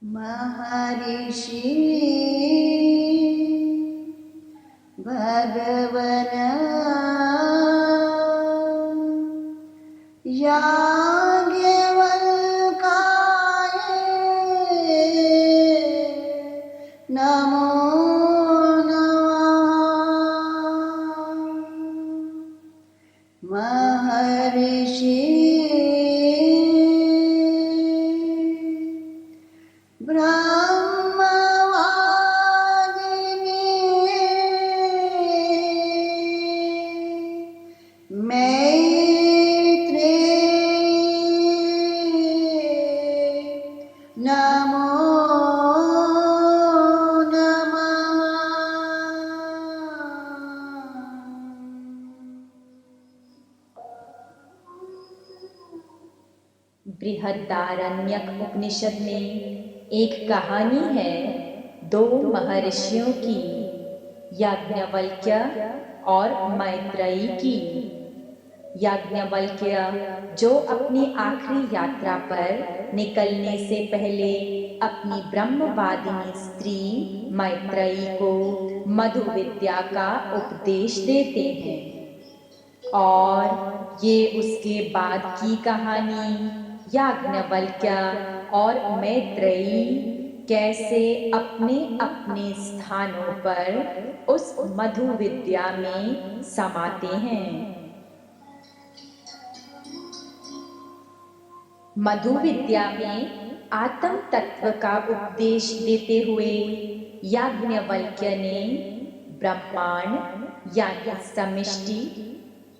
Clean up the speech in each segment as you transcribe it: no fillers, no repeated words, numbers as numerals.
महर्षि भगवन याज्ञवल्क्याय नमो नमः। महर्षि ब्रह्मवादिने मैत्रेयी नमो बृहदारण्यक उपनिषद में एक कहानी है दो महर्षियों की, याज्ञवल्क्य और मैत्रेयी की। याज्ञवल्क्य जो अपनी आखिरी यात्रा पर निकलने से पहले अपनी ब्रह्मवादिनी स्त्री मैत्रेयी को मधु विद्या का उपदेश देते हैं, और ये उसके बाद की कहानी याज्ञवल्क्य और मैत्रेयी कैसे अपने अपने स्थानों पर उस मधु विद्या में समाते हैं। मधु विद्या में आत्म तत्व का उपदेश देते हुए याज्ञवल्क्य ने ब्रह्मांड यानी समष्टि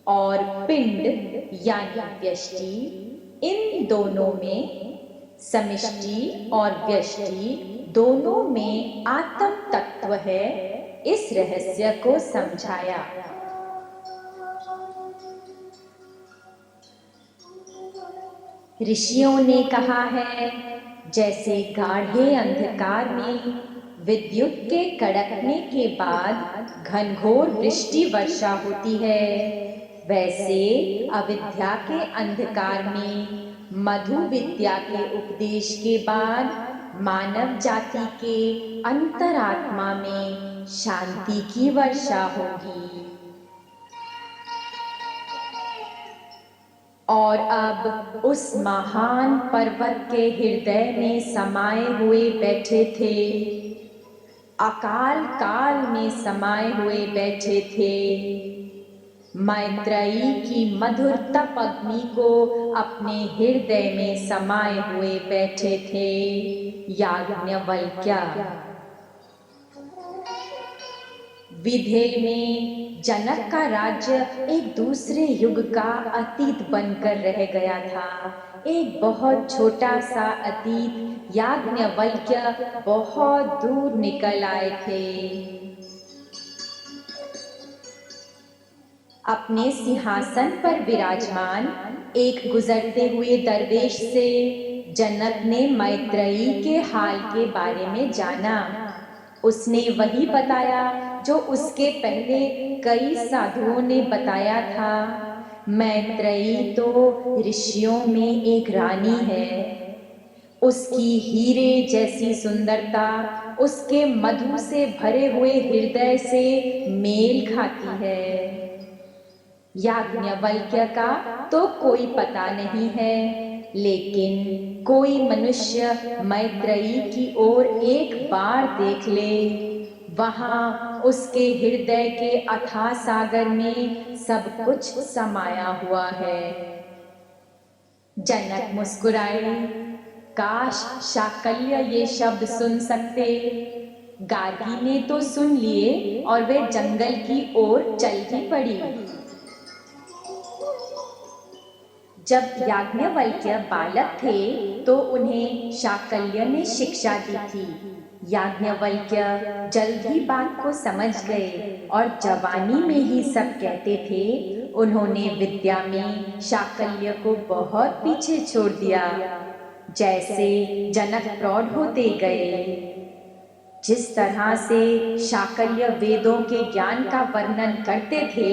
और पिंड यानी व्यष्टि, इन दोनों में समष्टि और व्यष्टि दोनों में आत्म तत्व है, इस रहस्य को समझाया। ऋषियों ने कहा है, जैसे गाढ़े अंधकार में विद्युत के कड़कने के बाद घनघोर वृष्टि वर्षा होती है, वैसे अविद्या के अंधकार में मधु विद्या के उपदेश के बाद मानव जाति के अंतरात्मा में शांति की वर्षा होगी। और अब उस महान पर्वत के हृदय में समाये हुए बैठे थे, अकाल काल में समाये हुए बैठे थे, मैत्रेयी की मधुर तप अग्नि को अपने हृदय में समाये हुए बैठे थे याज्ञवल्क्य। विधेय में जनक का राज्य एक दूसरे युग का अतीत बनकर रह गया था। एक बहुत छोटा सा अतीत याज्ञवल्क्य बहुत दूर निकल आए थे। अपने सिंहासन पर विराजमान एक गुजरते हुए दरवेश से जनक ने मैत्रेयी के हाल के बारे में जाना। उसने वही बताया जो उसके पहले कई साधुओं ने बताया था। मैत्रेयी तो ऋषियों में एक रानी है। उसकी हीरे जैसी सुंदरता उसके मधु से भरे हुए हृदय से मेल खाती है। याज्ञवल्क्य का तो कोई पता नहीं है, लेकिन कोई मनुष्य मैत्रेयी की ओर एक बार देख ले, वहां उसके हृदय के अथाह सागर में सब कुछ समाया हुआ है। जनक मुस्कुराए। काश शाकल्य ये शब्द सुन सकते। गार्गी ने तो सुन लिए और वे जंगल की ओर चल ही पड़ी। जब याज्ञवल्क्य बालक थे तो उन्हें शाकल्य ने शिक्षा दी थी। याज्ञवल्क्य जल्द ही बात को समझ गए और जवानी में ही सब कहते थे। उन्होंने विद्या में शाकल्य को बहुत पीछे छोड़ दिया। जैसे जनक प्रौढ़ होते गए, जिस तरह से शाकल्य वेदों के ज्ञान का वर्णन करते थे,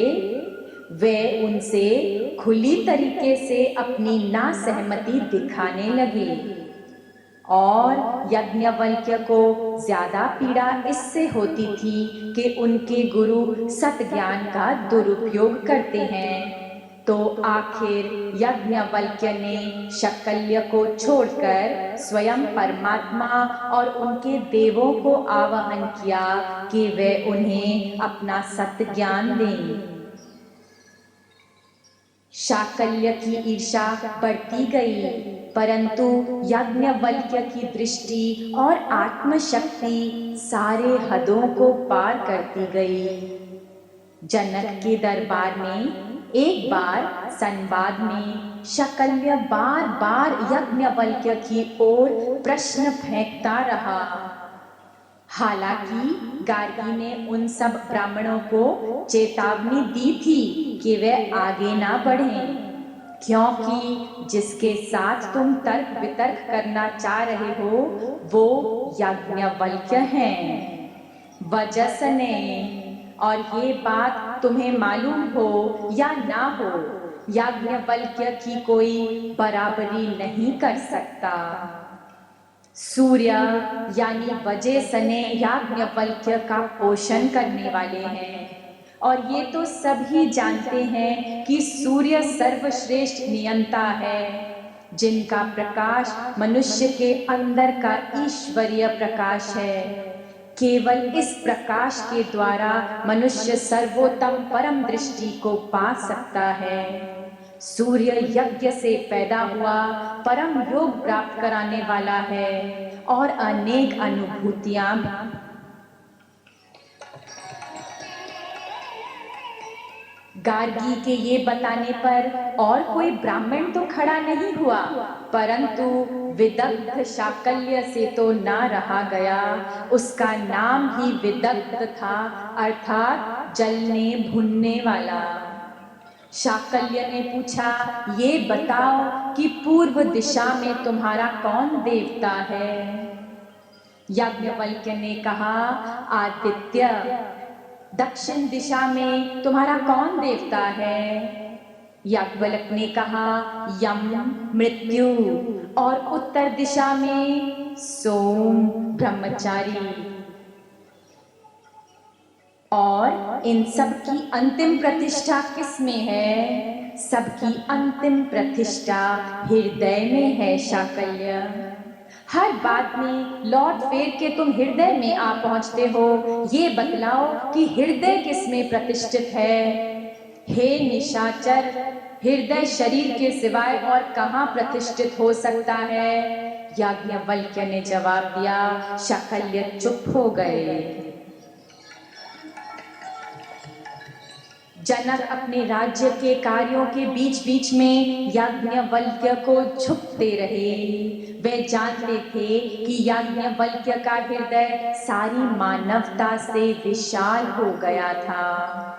वे उनसे खुली तरीके से अपनी नासहमति दिखाने लगे और याज्ञवल्क्य को ज्यादा पीड़ा इससे होती थी कि उनके गुरु सतज्ञान का दुरुपयोग करते हैं। तो आखिर याज्ञवल्क्य ने शाकल्य को छोड़कर स्वयं परमात्मा और उनके देवों को आवाहन किया कि वे उन्हें अपना सतज्ञान दें। शाकल्य की ईर्षा बढ़ती गई, परंतु याज्ञवल्क्य की दृष्टि और आत्मशक्ति सारे हदों को पार करती गई। जनक के दरबार में एक बार संवाद में शाकल्य बार बार याज्ञवल्क्य की ओर प्रश्न फेंकता रहा। हालांकि गार्गी ने उन सब ब्राह्मणों को चेतावनी दी थी कि वे आगे ना बढ़ें, क्योंकि जिसके साथ तुम तर्क वितर्क करना चाह रहे हो वो याज्ञवल्क्य हैं, वजस ने। और ये बात तुम्हें मालूम हो या ना हो, याज्ञवल्क्य की कोई बराबरी नहीं कर सकता। सूर्य यानी वजस ने याज्ञवल्क्य का पोषण करने वाले हैं, और ये तो सभी जानते हैं कि सूर्य सर्वश्रेष्ठ नियंता है, जिनका प्रकाश मनुष्य के अंदर का ईश्वरीय प्रकाश है। केवल इस प्रकाश के द्वारा मनुष्य सर्वोत्तम परम दृष्टि को पा सकता है। सूर्य यज्ञ से पैदा हुआ परम योग प्राप्त कराने वाला है और अनेक अनुभूतियां गार्गी के ये बताने पर और कोई ब्राह्मण तो खड़ा नहीं हुआ, परंतु विदग्ध शाकल्य से तो ना रहा गया। उसका नाम ही विदग्ध था, अर्थात जलने भुनने वाला। शाकल्य ने पूछा, ये बताओ कि पूर्व दिशा में तुम्हारा कौन देवता है? याज्ञवल्क्य ने कहा, आदित्य। दक्षिण दिशा में तुम्हारा कौन देवता है? याज्ञवल्क्य ने कहा, यम मृत्यु। और उत्तर दिशा में सोम ब्रह्मचारी। और इन सब की अंतिम प्रतिष्ठा किस में है? सबकी अंतिम प्रतिष्ठा हृदय में है शाकल्य। हर बात में लौट फेर के तुम हृदय में आ पहुंचते हो। ये बतलाओ कि हृदय किस में प्रतिष्ठित है? हे निशाचर, हृदय शरीर के सिवाय और कहाँ प्रतिष्ठित हो सकता है? याज्ञवल्क्य ने जवाब दिया। शाकल्य चुप हो गए। जनक अपने राज्य के कार्यों के बीच बीच में याज्ञवल्क्य को झुकते रहे। वे जानते थे कि याज्ञवल्क्य का हृदय सारी मानवता से विशाल हो गया था।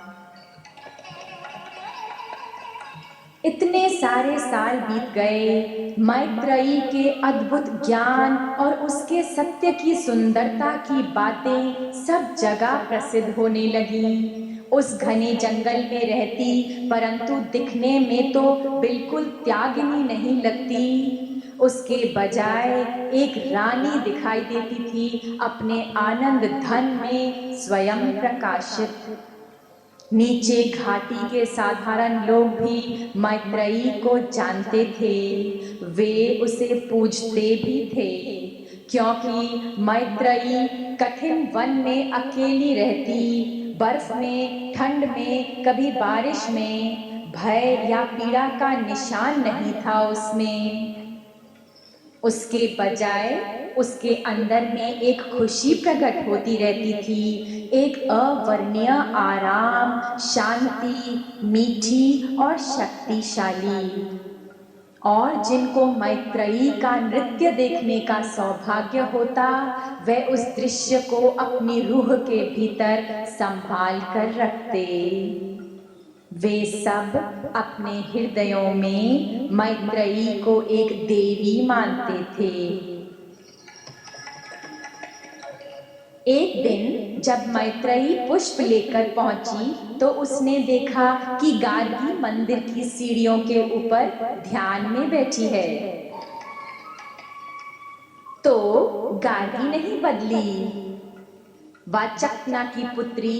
इतने सारे साल बीत गए। मैत्रेयी के अद्भुत ज्ञान और उसके सत्य की सुंदरता की बातें सब जगह प्रसिद्ध होने लगी। उस घने जंगल में रहती, परंतु दिखने में तो बिल्कुल त्यागिनी नहीं लगती। उसके बजाय एक रानी दिखाई देती थी, अपने आनंद धन में स्वयं प्रकाशित। नीचे घाटी के साधारण लोग भी मैत्रेयी को जानते थे। वे उसे पूजते भी थे, क्योंकि मैत्रेयी कठिन वन में अकेली रहती। बर्फ में, ठंड में, कभी बारिश में भय या पीड़ा का निशान नहीं था उसमें। उसके बजाय उसके अंदर में एक खुशी प्रकट होती रहती थी, एक अवर्णीय आराम, शांति, मीठी और शक्तिशाली। और जिनको मैत्रेयी का नृत्य देखने का सौभाग्य होता, वे उस दृश्य को अपनी रूह के भीतर संभाल कर रखते। वे सब अपने हृदयों में मैत्रेयी को एक देवी मानते थे। एक दिन जब मैत्रेयी पुष्प लेकर पहुंची तो उसने देखा कि गार्गी मंदिर की सीढ़ियों के ऊपर ध्यान में बैठी है। तो गार्गी नहीं बदली। वाचक्ना की पुत्री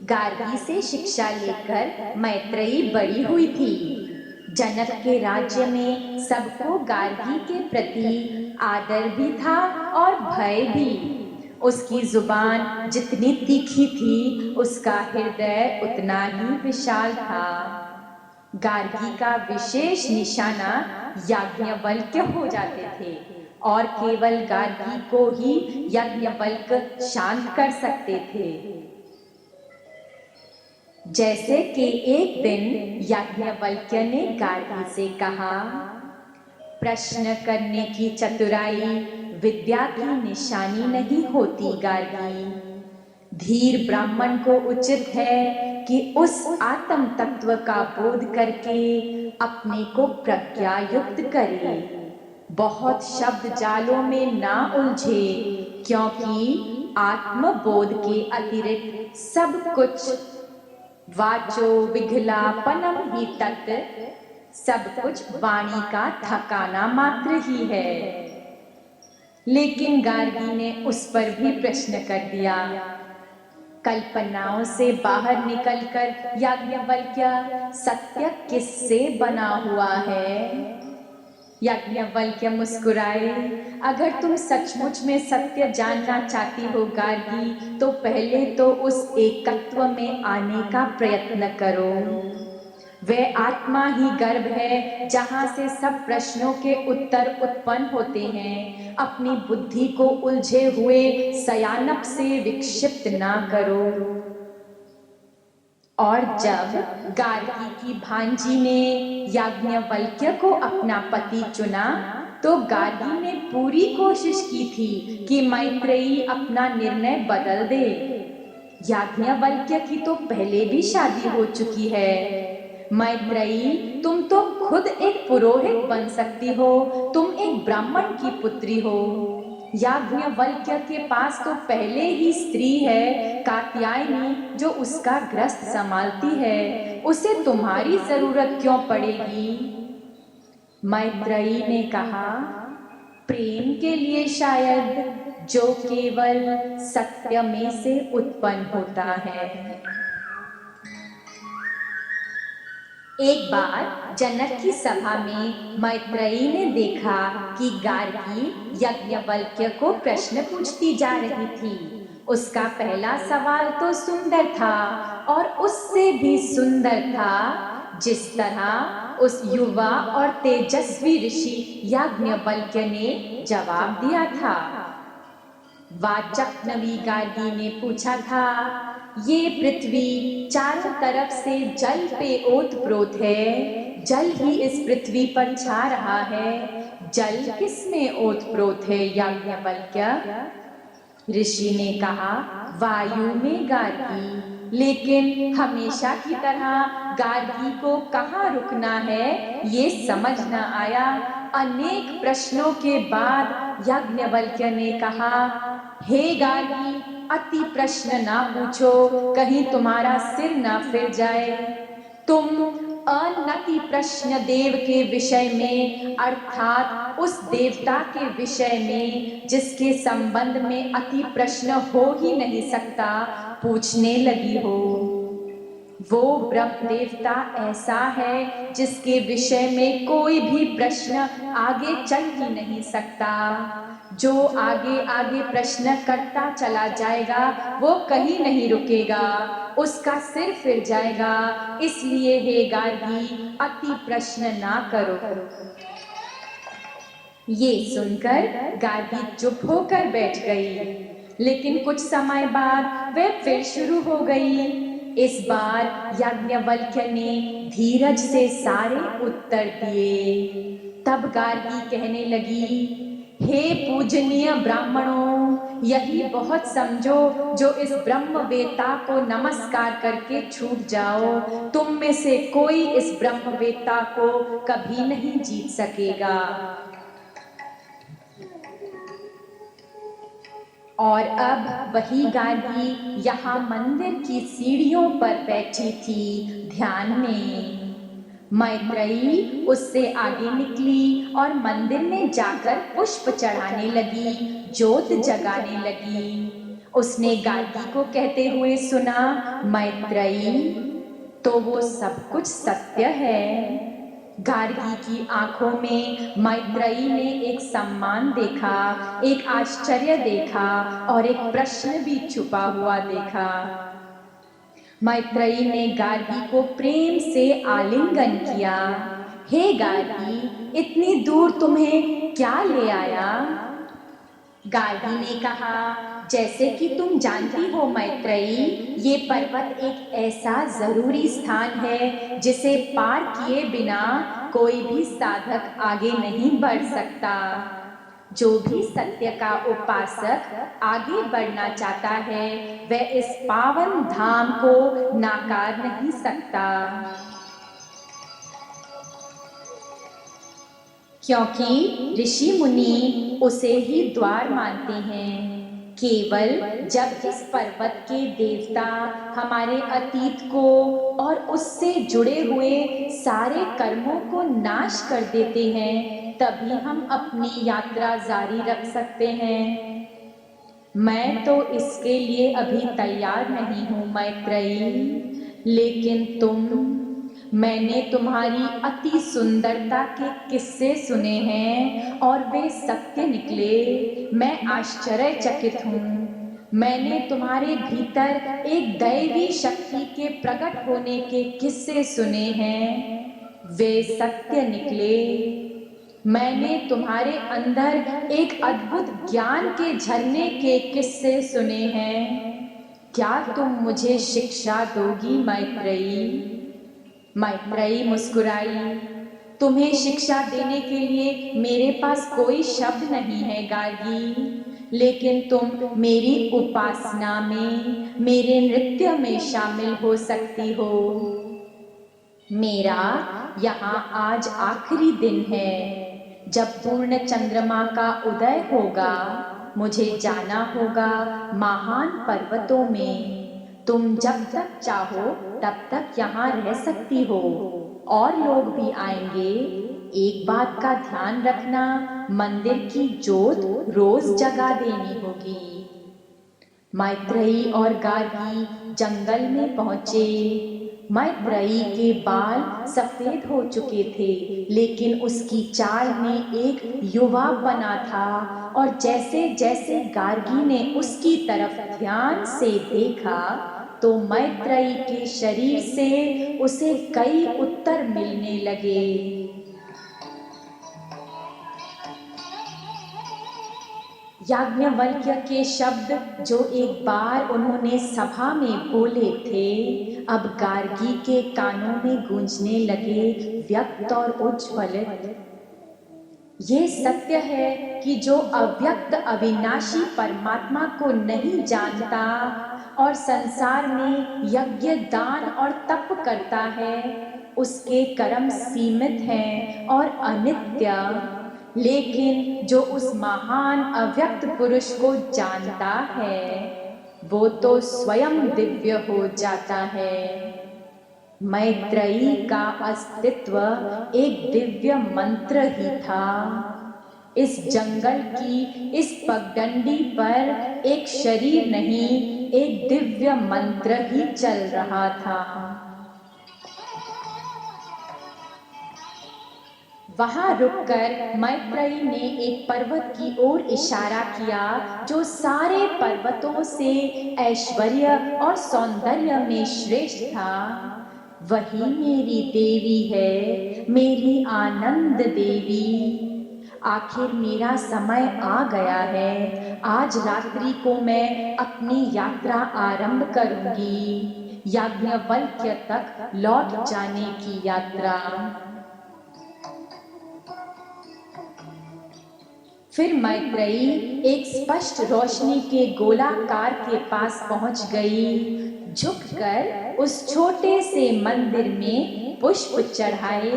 गार्गी से शिक्षा लेकर मैत्रेयी बड़ी हुई थी। जनक के राज्य में सबको गार्गी के प्रति आदर भी था और भय भी। उसकी जुबान जितनी तीखी थी, उसका हृदय उतना ही विशाल था। गार्गी का विशेष निशाना याज्ञवल्क्य हो जाते थे और केवल गार्गी को ही याज्ञवल्क्य शांत कर सकते थे। जैसे कि एक दिन याज्ञवल्क्य ने गार्गी से कहा, प्रश्न करने की चतुराई विद्या की निशानी नहीं होती गार्गी। धीर ब्राह्मण को उचित है कि उस आत्म तत्व का बोध करके अपने को प्रज्ञा युक्त करे, बहुत शब्द जालों में ना उलझे, क्योंकि आत्मबोध के अतिरिक्त सब कुछ वाचो विघलापनम ही तत्, सब कुछ वाणी का थकाना मात्र ही है। लेकिन गार्गी ने उस पर भी प्रश्न कर दिया। कल्पनाओं से बाहर निकलकर याज्ञवल्क्य सत्य किससे बना हुआ है? याज्ञवल्क्य मुस्कुराए, अगर तुम सचमुच में सत्य जानना चाहती हो गार्गी, तो पहले तो उस एकत्व में आने का प्रयत्न करो। वह आत्मा ही गर्भ है जहां से सब प्रश्नों के उत्तर उत्पन्न होते हैं। अपनी बुद्धि को उलझे हुए सयानप से विक्षिप्त ना करो। और जब गार्गी की भांजी ने याज्ञवल्क्य को अपना पति चुना, तो गार्गी ने पूरी कोशिश की थी कि मैत्रेयी अपना निर्णय बदल दे। याज्ञवल्क्य की तो पहले भी शादी हो चुकी है। मैत्रेयी, तुम तो खुद एक पुरोहित बन सकती हो, तुम एक ब्राह्मण की पुत्री हो। याज्ञवल्क्य के पास तो पहले ही स्त्री है, कात्यायनी, जो उसका ग्रस्त संभालती है, उसे तुम्हारी जरूरत क्यों पड़ेगी? मैत्रेयी ने कहा, प्रेम के लिए शायद, जो केवल सत्य में से उत्पन्न होता है। एक बार जनक की सभा में मैत्रेयी ने देखा कि गार्गी याज्ञवल्क्य को प्रश्न पूछती जा रही थी। उसका पहला सवाल तो सुंदर था और उससे भी सुंदर था जिस तरह उस युवा और तेजस्वी ऋषि याज्ञवल्क्य ने जवाब दिया था। वाचक्नवी गार्गी ने पूछा था, ये पृथ्वी चारों तरफ से जल पे ओतप्रोत है, जल ही इस पृथ्वी पर छा रहा है, जल किसमें ओतप्रोत है याज्ञवल्क्य? ऋषि ने कहा, वायु में गार्गी। लेकिन हमेशा की तरह गार्गी को कहाँ रुकना है ये समझ न आया। अनेक प्रश्नों के बाद याज्ञवल्क्य ने कहा, हे गार्गी, अति प्रश्न ना पूछो, कहीं तुम्हारा सिर ना फिर जाए। तुम अनति प्रश्न देव के विषय में, अर्थात उस देवता के विषय में जिसके संबंध में अति प्रश्न हो ही नहीं सकता, पूछने लगी हो। वो ब्रह्म देवता ऐसा है जिसके विषय में कोई भी प्रश्न आगे चल ही नहीं सकता। जो आगे आगे प्रश्न करता चला जाएगा वो कहीं नहीं रुकेगा, उसका सिर फिर जाएगा। इसलिए हे गार्गी, अति प्रश्न ना करो। ये सुनकर गार्गी चुप होकर बैठ गई, लेकिन कुछ समय बाद वह फिर शुरू हो गई। इस बार याज्ञवल्क्य ने धीरज से सारे उत्तर दिए। तब गार्गी कहने लगी, हे पूजनीय ब्राह्मणों, यही बहुत समझो जो इस ब्रह्मवेत्ता को नमस्कार करके छूट जाओ। तुम में से कोई इस ब्रह्मवेत्ता को कभी नहीं जीत सकेगा। और अब वही गार्गी यहाँ मंदिर की सीढ़ियों पर बैठी थी ध्यान में। मैत्रेयी उससे आगे निकली और मंदिर में जाकर पुष्प चढ़ाने लगी, ज्योत जगाने लगी। उसने गार्गी को कहते हुए सुना, मैत्रेयी, तो वो सब कुछ सत्य है। गार्गी की आंखों में मैत्रेयी ने एक सम्मान देखा, एक आश्चर्य देखा और एक प्रश्न भी छुपा हुआ देखा। मैत्रेयी ने गार्गी को प्रेम से आलिंगन किया। हे गार्गी, इतनी दूर तुम्हें क्या ले आया? गार्गी ने कहा, जैसे कि तुम जानती हो मैत्रेयी, ये पर्वत एक ऐसा जरूरी स्थान है जिसे पार किए बिना कोई भी साधक आगे नहीं बढ़ सकता। जो भी सत्य का उपासक आगे बढ़ना चाहता है वह इस पावन धाम को नाकार नहीं सकता, क्योंकि ऋषि मुनि उसे ही द्वार मानते हैं। केवल जब इस पर्वत के देवता हमारे अतीत को और उससे जुड़े हुए सारे कर्मों को नाश कर देते हैं तभी हम अपनी यात्रा जारी रख सकते हैं। मैं तो इसके लिए अभी तैयार नहीं हूँ मैत्रेयी, लेकिन मैंने तुम्हारी अति सुंदरता के किस्से सुने हैं और वे सत्य निकले। मैं आश्चर्यचकित हूँ। मैंने तुम्हारे भीतर एक दैवी शक्ति के प्रकट होने के किस्से सुने हैं, वे सत्य निकले। मैंने तुम्हारे अंदर एक अद्भुत ज्ञान के झरने के किस्से सुने हैं। क्या तुम मुझे शिक्षा दोगी मैत्रेयी? मैत्रेयी मुस्कुराई। तुम्हें शिक्षा देने के लिए मेरे पास कोई शब्द नहीं है गार्गी, लेकिन तुम मेरी उपासना में, मेरे नृत्य में शामिल हो सकती हो। मेरा यहाँ आज आखिरी दिन है। जब पूर्ण चंद्रमा का उदय होगा मुझे जाना होगा महान पर्वतों में। तुम जब तक चाहो तब तक यहाँ रह सकती हो, और लोग भी आएंगे। एक बात का ध्यान रखना, मंदिर की जोत रोज जगा देनी होगी। मैत्रेयी और गार्गी जंगल में पहुंचे। मैत्रेयी के बाल सफेद हो चुके थे, लेकिन उसकी चाल में एक युवा बना था, और जैसे जैसे गार्गी ने उसकी तरफ ध्यान से देखा तो मैत्रेयी के शरीर से उसे कई उत्तर मिलने लगे। याज्ञवल्क्य के शब्द जो एक बार उन्होंने सभा में बोले थे, अब गार्गी के कानों में गूंजने लगे, व्यक्त और उज्ज्वलित। ये सत्य है कि जो अव्यक्त अविनाशी परमात्मा को नहीं जानता और संसार में यज्ञ, दान और तप करता है, उसके कर्म सीमित हैं और अनित्य। लेकिन जो उस महान अव्यक्त पुरुष को जानता है वो तो स्वयं दिव्य हो जाता है। मैत्रेयी का अस्तित्व एक दिव्य मंत्र ही था। इस जंगल की इस पगडंडी पर एक शरीर नहीं, एक दिव्य मंत्र ही चल रहा था। वहां रुककर मैत्रेयी ने एक पर्वत की ओर इशारा किया जो सारे पर्वतों से ऐश्वर्य और सौंदर्य में श्रेष्ठ था। वही मेरी देवी है, मेरी आनंद देवी। आखिर मेरा समय आ गया है। आज रात्रि को मैं अपनी यात्रा आरंभ करूंगी, याज्ञवल्क्य तक लौट जाने की यात्रा। फिर मैत्रेयी एक स्पष्ट रोशनी के गोलाकार के पास पहुंच गई। झुककर उस छोटे से मंदिर में पुष्प चढ़ाए।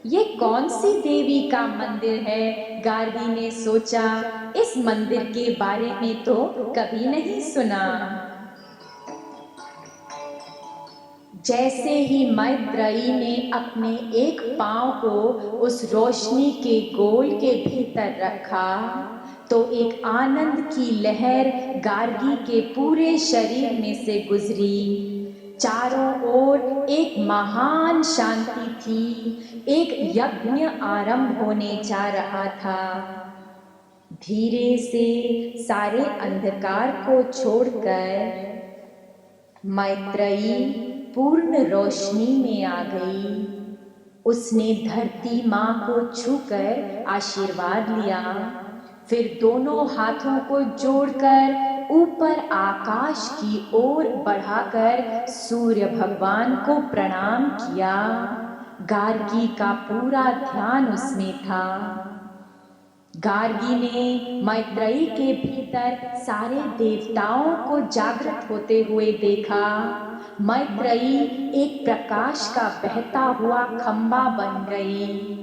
ये कौन सी देवी का मंदिर है? गार्गी ने सोचा, इस मंदिर के बारे में तो कभी नहीं सुना। जैसे ही मैत्रेयी ने अपने एक पांव को उस रोशनी के गोल के भीतर रखा तो एक आनंद की लहर गार्गी के पूरे शरीर में से गुजरी। चारों ओर एक महान शांति थी, एक यज्ञ आरंभ होने जा रहा था। धीरे से सारे अंधकार को छोड़कर मैत्रेयी पूर्ण रोशनी में आ गई। उसने धरती माँ को छूकर आशीर्वाद लिया, फिर दोनों हाथों को जोड़कर ऊपर आकाश की ओर बढ़ाकर सूर्य भगवान को प्रणाम किया। गार्गी का पूरा ध्यान उसमें था। गार्गी ने मैत्रेयी के भीतर सारे देवताओं को जागृत होते हुए देखा। मैत्रेयी एक प्रकाश का बहता हुआ खंबा बन गई।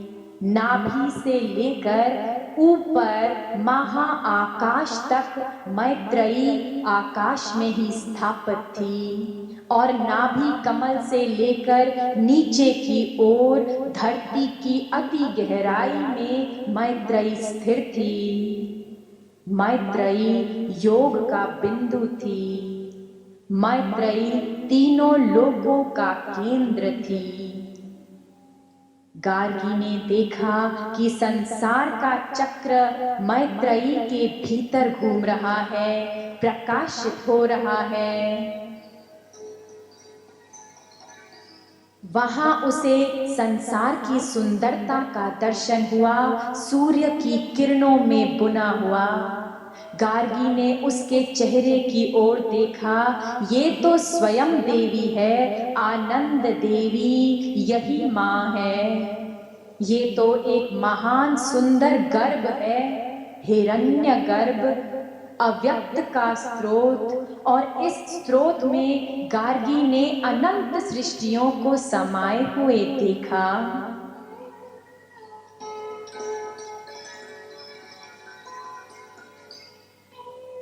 नाभि से लेकर ऊपर महाआकाश तक मैत्रेयी आकाश में ही स्थापित थी और नाभि कमल से लेकर नीचे की ओर धरती की अति गहराई में मैत्रेयी स्थिर थी। मैत्रेयी योग का बिंदु थी। मैत्रेयी तीनों लोकों का केंद्र थी। गार्गी ने देखा कि संसार का चक्र मैत्रेयी के भीतर घूम रहा है, प्रकाशित हो रहा है। वहां उसे संसार की सुंदरता का दर्शन हुआ, सूर्य की किरणों में बुना हुआ। गार्गी ने उसके चेहरे की ओर देखा। ये तो स्वयं देवी है, आनंद देवी, यही माँ है। ये तो एक महान सुंदर गर्भ है, हिरण्य गर्भ, अव्यक्त का स्रोत, और इस स्रोत में गार्गी ने अनंत सृष्टियों को समाये हुए देखा।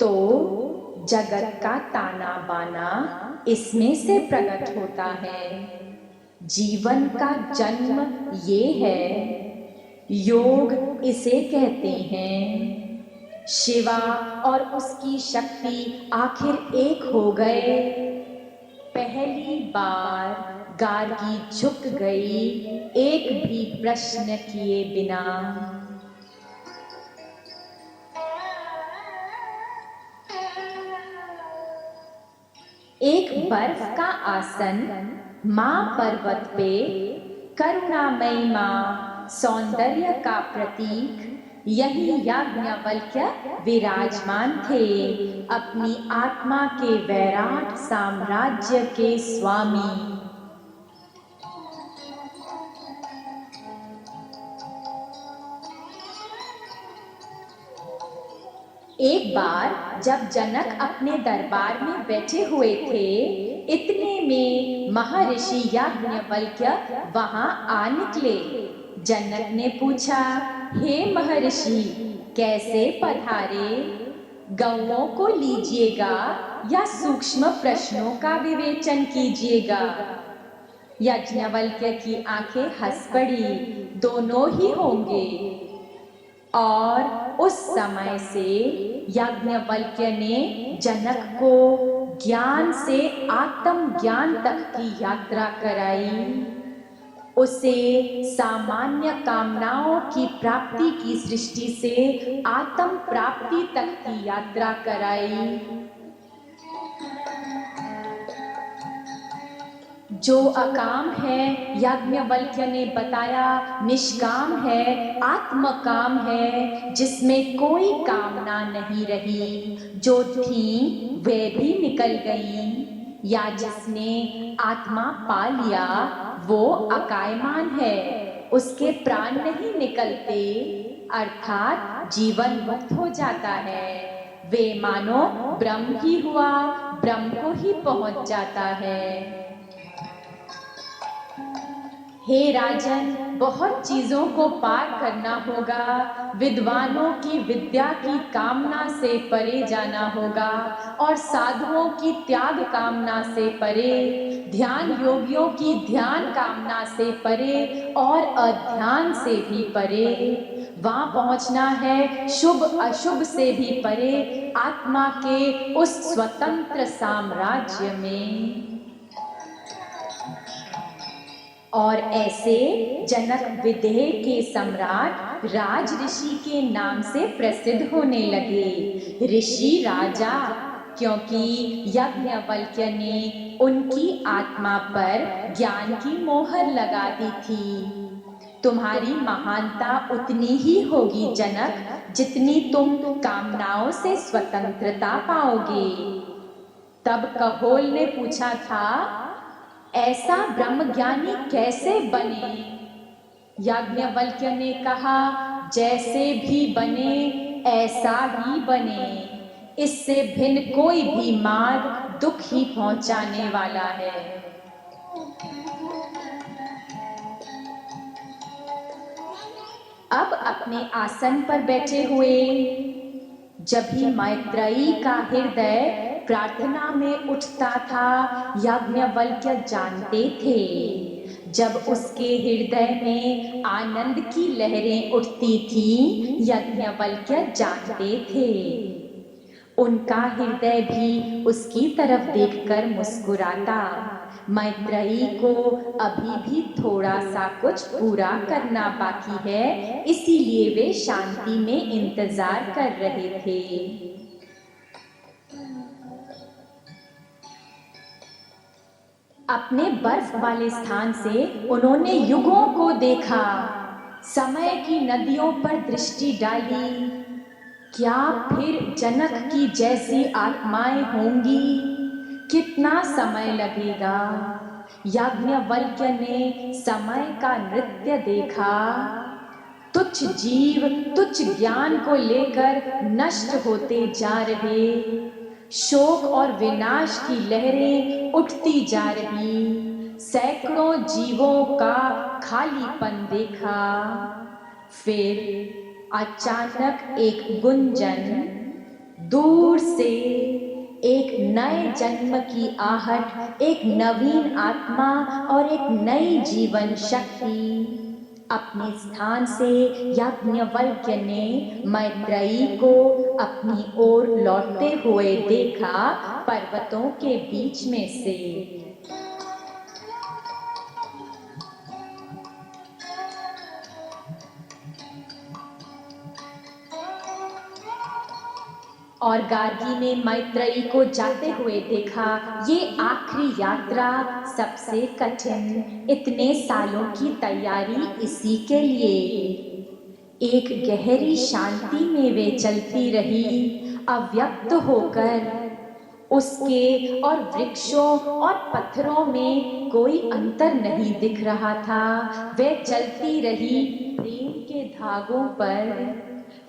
तो जगत का ताना बाना इसमें से प्रकट होता है। जीवन का जन्म ये है, योग इसे कहते हैं। शिवा और उसकी शक्ति आखिर एक हो गए। पहली बार गार्गी झुक गई, एक भी प्रश्न किए बिना। एक बर्फ का आसन माँ पर्वत पे, करुणामयी माँ, सौंदर्य का प्रतीक, यही याज्ञवल्क्य विराजमान थे, अपनी आत्मा के वैराट साम्राज्य के स्वामी। एक बार जब जनक अपने दरबार में बैठे हुए थे, इतने में महर्षि याज्ञवल्क्य वहां आ निकले। जनक ने पूछा, हे महर्षि, कैसे पधारे? गौओं को लीजिएगा या सूक्ष्म प्रश्नों का विवेचन कीजिएगा? याज्ञवल्क्य की आंखें हंस पड़ी, दोनों ही होंगे। और उस समय से याज्ञवल्क्य ने जनक को ज्ञान से आत्म ज्ञान तक की यात्रा कराई। उसे सामान्य कामनाओं की प्राप्ति की सृष्टि से आत्म प्राप्ति तक की यात्रा कराई। जो अकाम है, याज्ञवल्क्य ने बताया, निष्काम है, आत्मकाम है, जिसमें कोई कामना नहीं रही। जो थी वे भी निकल गई, या जिसने आत्मा पा लिया वो अकायमान है, उसके प्राण नहीं निकलते, अर्थात जीवन मुक्त हो जाता है। वे मानो ब्रह्म ही हुआ, ब्रह्म को ही पहुंच जाता है। हे राजन, बहुत चीजों को पार करना होगा। विद्वानों की विद्या की कामना से परे जाना होगा और साधुओं की त्याग कामना से परे, ध्यान योगियों की ध्यान कामना से परे और अध्यान से भी परे। वहां पहुंचना है शुभ अशुभ से भी परे, आत्मा के उस स्वतंत्र साम्राज्य में। और ऐसे जनक विदेह के सम्राट राज ऋषि के नाम से प्रसिद्ध होने लगे। ऋषि राजा, क्योंकि याज्ञवल्क्य ने उनकी आत्मा पर ज्ञान की मोहर लगा दी थी। तुम्हारी महानता उतनी ही होगी जनक, जितनी तुम कामनाओं से स्वतंत्रता पाओगे। तब कहोल ने पूछा था, ऐसा ब्रह्मज्ञानी कैसे बने? याज्ञवल्क्य ने कहा, जैसे भी बने ऐसा ही बने। इससे भिन्न कोई भी मार्ग दुख ही पहुंचाने वाला है। अब अपने आसन पर बैठे हुए जब ही मैत्रेयी का हृदय प्रार्थना में उठता था, याज्ञवल्क्य जानते थे। जब उसके हृदय में आनंद की लहरें उठती थीं, याज्ञवल्क्य जानते थे। उनका हृदय भी उसकी तरफ देखकर मुस्कुराता। मैत्रेयी को अभी भी थोड़ा सा कुछ पूरा करना बाकी है, इसीलिए वे शांति में इंतजार कर रहे थे। अपने बर्फ वाले स्थान से उन्होंने युगों को देखा, समय की नदियों पर दृष्टि डाली। क्या फिर जनक की जैसी आत्माएं होंगी? कितना समय लगेगा? याज्ञवल्क्य ने समय का नृत्य देखा। तुच्छ जीव तुच्छ ज्ञान को लेकर नष्ट होते जा रहे, शोक और विनाश की लहरें उठती जा रही। सैकड़ों जीवों का खालीपन देखा। फिर अचानक एक गुंजन, दूर से एक नए जन्म की आहट, एक नवीन आत्मा और एक नई जीवन शक्ति। अपने स्थान से याज्ञवल्क्य ने मैत्रेयी को अपनी ओर लौटते हुए देखा, पर्वतों के बीच में से। और गार्गी ने मैत्रेयी को जाते हुए देखा। ये आखिरी यात्रा सबसे कठिन, इतने सालों की तैयारी इसी के लिए। एक गहरी शांति में वे चलती रही, अव्यक्त होकर। उसके और वृक्षों और पत्थरों में कोई अंतर नहीं दिख रहा था। वे चलती रही प्रेम के धागों पर,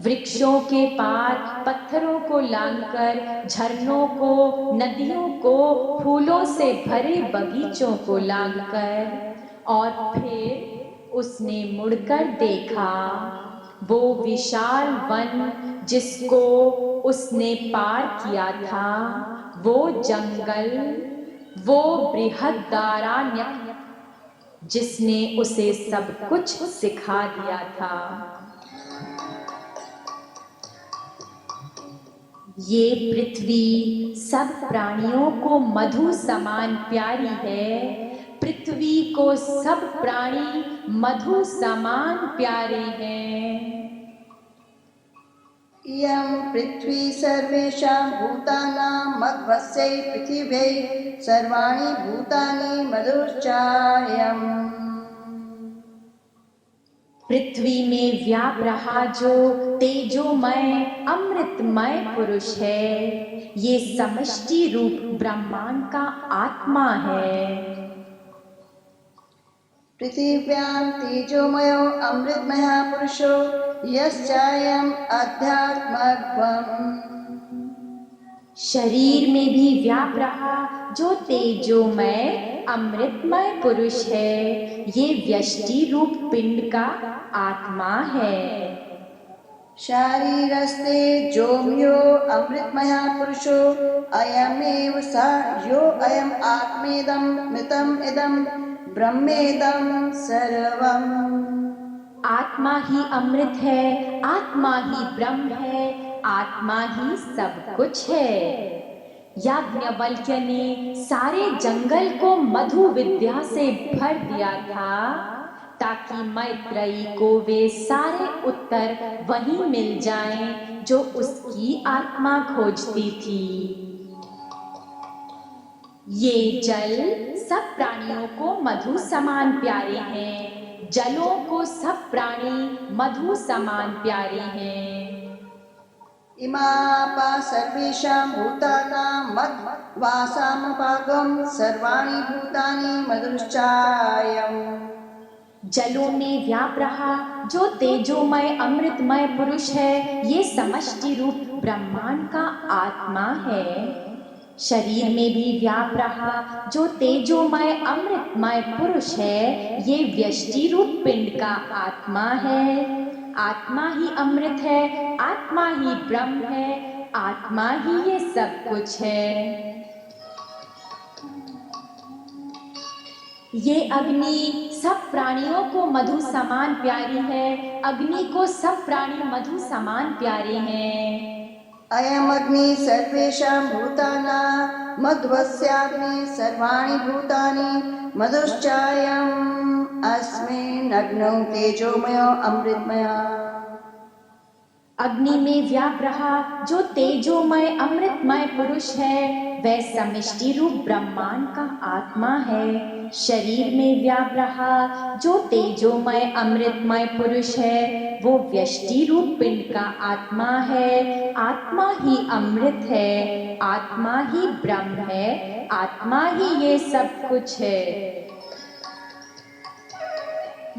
वृक्षों के पार पत्थरों को लांघकर, झरनों को, नदियों को, फूलों से भरे बगीचों को लांघकर। और फिर उसने मुड़कर देखा, वो विशाल वन जिसको उसने पार किया था, वो जंगल, वो बृहदारण्य जिसने उसे सब कुछ सिखा दिया था। ये पृथ्वी सब प्राणियों को मधु समान प्यारी है। पृथ्वी को सब प्राणी मधु समान प्यारे हैं। इयं पृथ्वी सर्वेषां भूतानां मध्वस्यै पृथिव्यै सर्वाणि भूतानि मधुश्चायम्। पृथ्वी में व्याप रहा जो तेजोमय अमृतमय पुरुष है, ये समष्टि रूप ब्रह्मांड का आत्मा है। पृथिव्यां तेजोमयो अमृतमयः पुरुषो यश्चायम् अध्यात्मध्वम्। शरीर में भी व्याप रहा जो तेजोमय अमृतमय पुरुष है, ये व्यष्टि रूप पिंड का आत्मा है। शारीरस्ते जोम्यो अमृतमया पुरुषो अयमेव स यो अयम् आत्मेदं मृतम् इदं ब्रह्मेदं सर्वम्। आत्मा ही अमृत है, आत्मा ही ब्रह्म है, आत्मा ही सब कुछ है। याज्ञवल्क्य ने सारे जंगल को मधु विद्या से भर दिया था ताकि मैत्रेयी को वे सारे उत्तर वहीं मिल जाएं जो उसकी आत्मा खोजती थी। ये जल सब प्राणियों को मधु समान प्यारे हैं, जलों को सब प्राणी मधु समान प्यारे हैं। इमापा सर्वेषां भूतानां मद्वासामुपागम सर्वाणि भूतानि मधुश्चायम्। जलों में व्याप रहा जो तेजोमय अमृतमय पुरुष है, ये समष्टि रूप ब्रह्मांड का आत्मा है। शरीर में भी व्याप रहा जो तेजोमय अमृतमय पुरुष है, ये व्यष्टि रूप पिंड का आत्मा है। आत्मा ही अमृत है, आत्मा ही ब्रह्म है, आत्मा ही ये सब कुछ है। ये अग्नि सब प्राणियों को मधु समान प्यारी है, अग्नि को सब प्राणी मधु समान प्यारे हैं। अयम् अग्नि सर्वेषां भूतानां मध्वस्याग्नि सर्वाणि भूतानि मधुश्चायम् अस्मिन् अग्नौ तेजोमयो अमृतमया। अग्नि में व्याप रहा जो तेजोमय अमृतमय पुरुष है, वह समष्टि रूप ब्रह्मांड का आत्मा है। शरीर में व्याप रहा जो तेजोमय अमृतमय पुरुष है, वो व्यष्टि रूप पिंड का आत्मा है। आत्मा ही अमृत है, आत्मा ही ब्रह्म है, आत्मा ही ये सब कुछ है।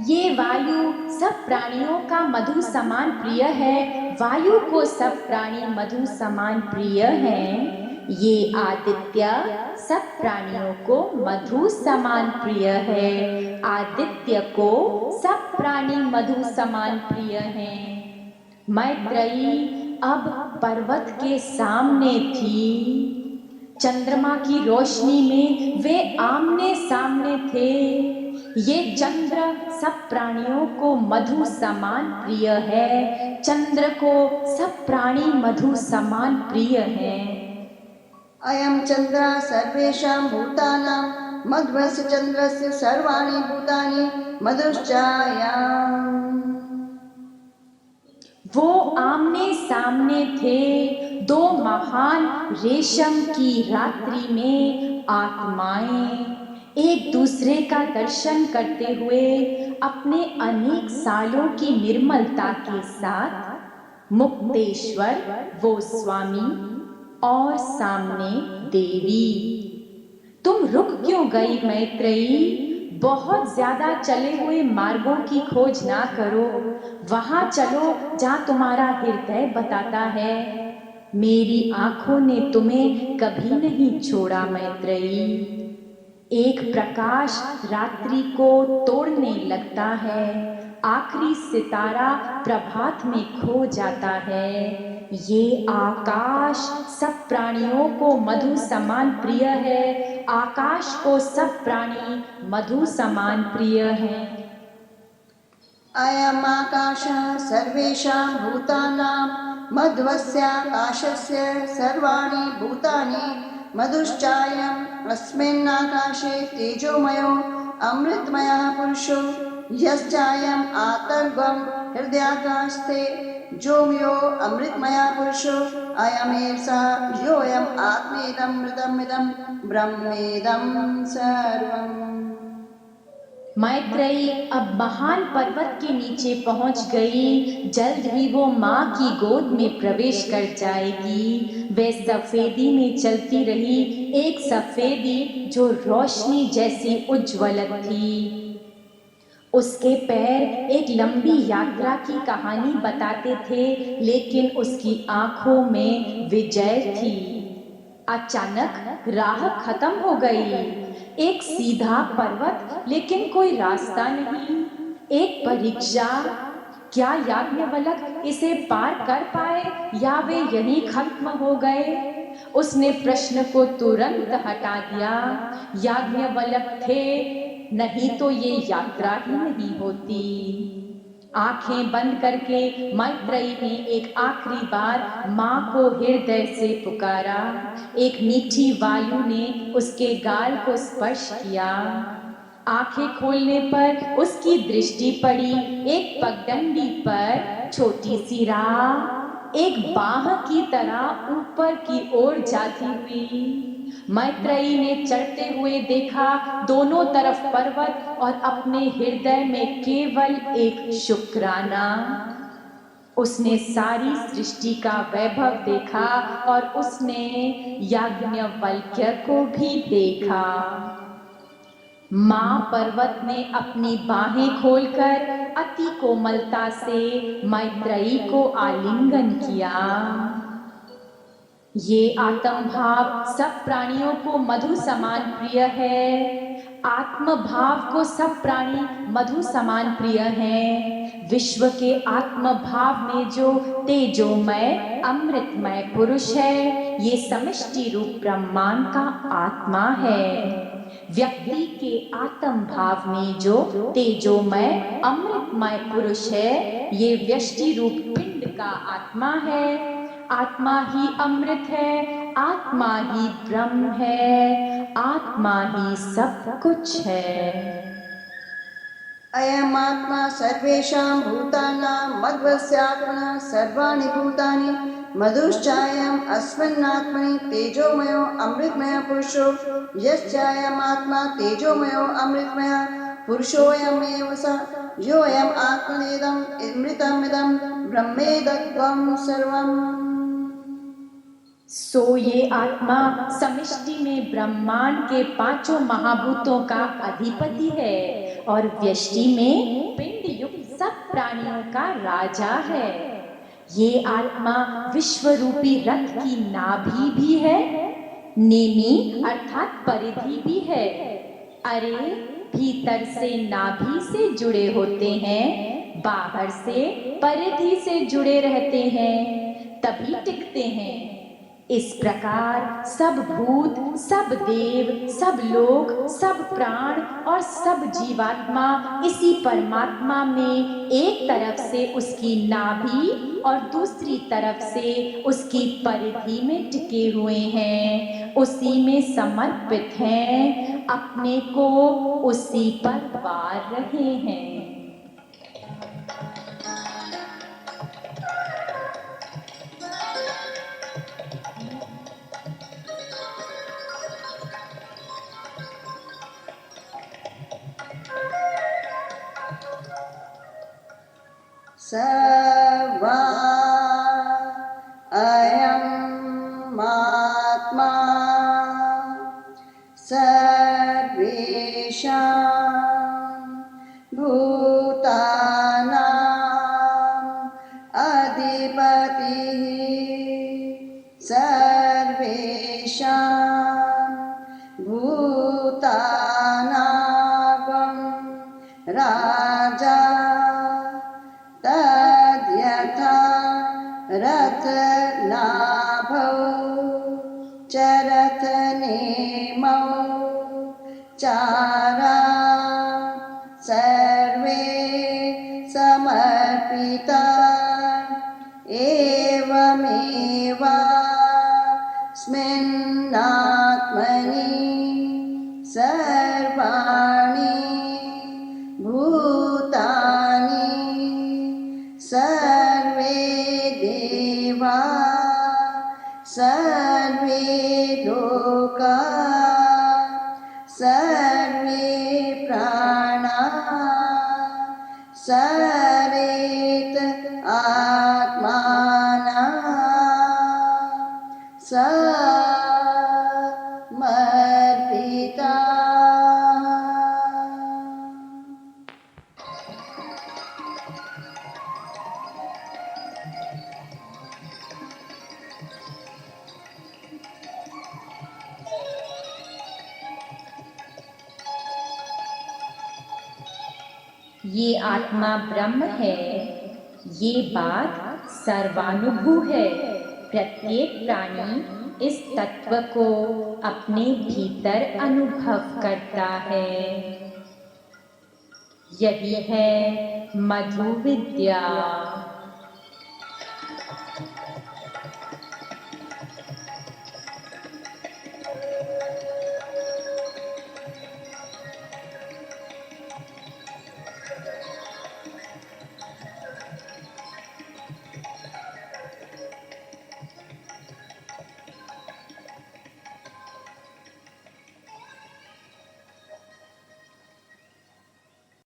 ये वायु सब प्राणियों का मधु समान प्रिय है, वायु को सब प्राणी मधु समान प्रिय हैं। ये आदित्य सब प्राणियों को मधु समान प्रिय है, आदित्य को सब प्राणी मधु समान प्रिय हैं। मैत्रेयी अब पर्वत के सामने थी, चंद्रमा की रोशनी में वे आमने सामने थे। ये चंद्र सब प्राणियों को मधु समान प्रिय है, चंद्र को सब प्राणी मधु समान प्रिय हैं। अयं चंद्र सर्वेषां भूतानां मध्वस्य चंद्रस्य सर्वाणि भूतानि मधुश्चायम्। वो आमने सामने थे, दो महान रेशम की रात्रि में आत्माएं एक दूसरे का दर्शन करते हुए अपने अनेक सालों की निर्मलता के साथ मुक्तेश्वर वो स्वामी और सामने देवी। तुम रुक क्यों गई मैत्रेयी? बहुत ज्यादा चले हुए मार्गों की खोज ना करो, वहां चलो जहां तुम्हारा हृदय बताता है। मेरी आंखों ने तुम्हें कभी नहीं छोड़ा मैत्रेयी। एक प्रकाश रात्रि को तोड़ने लगता है, आखिरी सितारा प्रभात में खो जाता है। ये आकाश सब प्राणियों को मधु समान प्रिय है, आकाश को सब प्राणी मधु समान प्रिय है। अयमाकाशः सर्वेषां भूतानां मध्वस्याकाशस्य सर्वाणि भूतानि मधुश्चायम्। अस्मिन्नाकाशे तेजोमयो अमृतमयः पुरुषो यश्चायम् आतर्गं हृदयाकाशस्ते जोम्यो अमृतमयः पुरुषो अयमेव स योऽयम् आत्मेदं मृतमिदं ब्रह्मेदं सर्वम्। मैत्रेयी अब महान पर्वत के नीचे पहुंच गई। जल्द ही वो माँ की गोद में प्रवेश कर जाएगी। वे सफेदी में चलती रही, एक सफेदी जो रोशनी जैसी उज्ज्वल थी। उसके पैर एक लंबी यात्रा की कहानी बताते थे, लेकिन उसकी आंखों में विजय थी। अचानक राह खत्म हो गई। एक सीधा पर्वत, लेकिन कोई रास्ता नहीं। एक परीक्षा, क्या याज्ञवल्क इसे पार कर पाए या वे यहीं खत्म हो गए? उसने प्रश्न को तुरंत हटा दिया। याज्ञवल्क थे, नहीं तो ये यात्रा ही नहीं होती। आंखें बंद करके मैत्रेयी ने एक आखिरी बार माँ को हृदय से पुकारा। एक मीठी वायु ने उसके गाल को स्पर्श किया। आंखें खोलने पर उसकी दृष्टि पड़ी एक पगडंडी पर छोटी सी राह, एक बाह की तरह ऊपर की ओर जाती हुई। मैत्रेयी ने चढ़ते हुए देखा, दोनों तरफ पर्वत और अपने हृदय में केवल एक शुक्राना। उसने सारी सृष्टि का वैभव देखा और उसने याज्ञवल्क्य को भी देखा। मां पर्वत ने अपनी बाहें खोलकर अति कोमलता से मैत्रेयी को आलिंगन किया। ये आत्म भाव सब प्राणियों को मधु समान प्रिय है। आत्म भाव को सब प्राणी मधु समान प्रिय हैं। विश्व के आत्म भाव में जो तेजोमय अमृतमय पुरुष है, ये समष्टि रूप ब्रह्मांड का आत्मा है। व्यक्ति के आत्म भाव में जो तेजोमय अमृतमय पुरुष है, ये व्यष्टि रूप पिंड का आत्मा है। आत्मा ही अमृत है, आत्मा ही ब्रह्म है, आत्मा ही सब कुछ है। अयमात्मा सर्वेषां भूतानां मद्वस्यात्मना सर्वाणि भूतानि मधुश्चायम् अस्मिन्नात्मनि तेजोमयो अमृतमयः पुरुषो यश्चायमात्मा तेजोमयो अमृतमयः पुरुषोऽयमेव स योऽयम् आत्मनेदम् अमृतमिदं ब्रह्मेदत्वं सर्वम्। सो ये आत्मा समष्टि में ब्रह्मांड के पांचों महाभूतों का अधिपति है और व्यष्टि में पिंड युक्त सब प्राणियों का राजा है। ये आत्मा विश्व रूपी रथ की नाभि भी है, नेमी अर्थात परिधि भी है। अरे भीतर से नाभि से जुड़े होते हैं, बाहर से परिधि से जुड़े रहते हैं, तभी टिकते हैं। इस प्रकार सब भूत, सब देव, सब लोक, सब प्राण और सब जीवात्मा इसी परमात्मा में एक तरफ से उसकी नाभि और दूसरी तरफ से उसकी परिधि में टिके हुए हैं, उसी में समर्पित हैं, अपने को उसी पर वार रहे हैं। सर्वा अयम् आत्मा सर्वेषां भूतानाम् अधिपतिः सर्वेषां भूतानां राजा तद्यथा रथनाभौ चरथनेमौ चारा सर्वे समर्पिता एवमेवास्मिन्नात्मनि सर्वाणि भूतानि सर्वे देवा सर्वे लोका सर्वे प्राणा सरेत आत्माना समर्पिता। ये आत्मा ब्रह्म है, ये बात सर्वानुभव है। प्रत्येक प्राणी इस तत्व को अपने भीतर अनुभव करता है। यही है मधु विद्या।